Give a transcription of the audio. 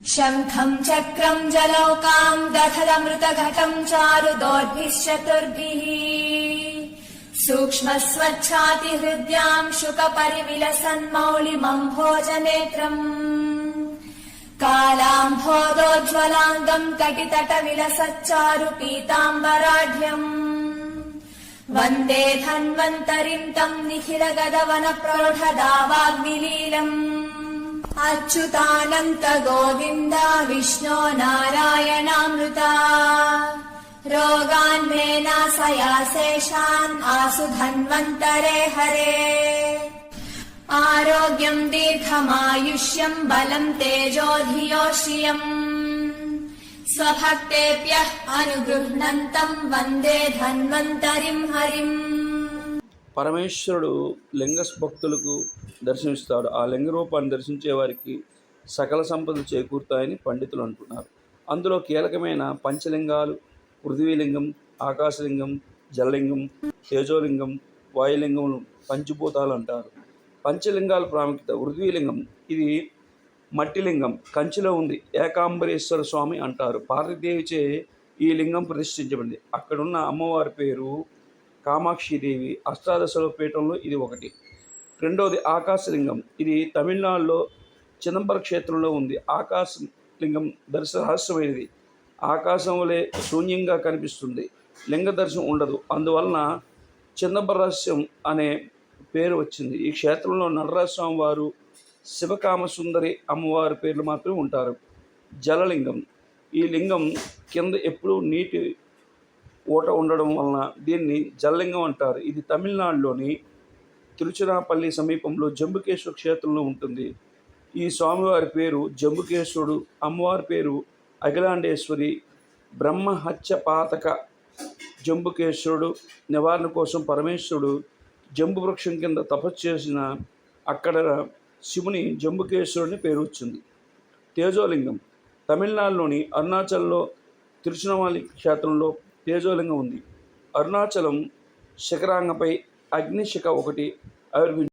शङ्खं चक्रं जलौकां दधदमृतघटं चारुदोर्भिश्चतुर्भिः सूक्ष्मस्वच्छातिहृद्यां शुकपरिविलसन्मौलिमम्भोजनेत्रम् कालाम्भोदोज्ज्वलाङ्गं कटितटविलसच्चारु पीताम्बराढ्यम् वन्दे धन्वन्तरिं तं निखिलगदवनप्रौढदावाग्निलीलम् अच्युतानन्त गोविन्द विष्णो नारायणामृता रोगान् मे नाशयाशेषान् आसु धन्वन्तरे हरे आरोग्यं दीर्घमायुष्यं बलं तेजो धियो श्रियम् स्वभक्तेभ्यः अनुगृह्णन्तं वन्दे धन्वन्तरिं हरिम्. పరమేశ్వరుడు లింగ భక్తులకు దర్శనమిస్తాడు. ఆ లింగ రూపాన్ని దర్శించే వారికి సకల సంపదలు చేకూరుతాయని పండితులు అంటున్నారు. అందులో కీలకమైన పంచలింగాలు పృథ్వీలింగం, ఆకాశలింగం, జలలింగం, తేజోలింగం, వాయులింగం పంచభూతాలు అంటారు. పంచలింగాల ప్రాముఖ్యత. పృథ్వీలింగం ఇది మట్టిలింగం, కంచిలో ఉంది. ఏకాంబరేశ్వర స్వామి అంటారు. పార్వతీదేవిచే ఈ లింగం ప్రతిష్ఠించబడింది. అక్కడున్న అమ్మవారి పేరు కామాక్షిదేవి. అష్టాదశలో పీఠంలో ఇది ఒకటి. రెండవది ఆకాశలింగం. ఇది తమిళనాడులో చిదంబర క్షేత్రంలో ఉంది. ఆకాశలింగం దర్శన రహస్యమైనది. ఆకాశం వలె శూన్యంగా కనిపిస్తుంది. లింగ దర్శనం ఉండదు. అందువలన చిదంబర రహస్యం అనే పేరు వచ్చింది. ఈ క్షేత్రంలో నటరాజస్వామి వారు, శివకామసుందరి అమ్మవారి పేర్లు మాత్రమే ఉంటారు. జలలింగం. ఈ లింగం కింద ఎప్పుడూ నీటి ఓట ఉండడం వలన దీన్ని జలలింగం అంటారు. ఇది తమిళనాడులోని తిరుచిరాపల్లి సమీపంలో జంబుకేశ్వర క్షేత్రంలో ఉంటుంది. ఈ స్వామివారి పేరు జంబుకేశ్వరుడు, అమ్మవారి పేరు అఖిలాండేశ్వరి. బ్రహ్మహత్య పాతక జంబుకేశ్వరుడు నివారణ కోసం పరమేశ్వరుడు జంబు వృక్షం కింద తపస్సు చేసిన అక్కడ శివుని జంబుకేశ్వరుని పేరు వచ్చింది. తేజోలింగం. తమిళనాడులోని అరుణాచల్లో తిరుచిరాపల్లి క్షేత్రంలో తేజోలింగం ఉంది. అరుణాచలం శిఖరాంగపై అగ్నిశిఖ ఒకటి ఆవిర్భవించింది.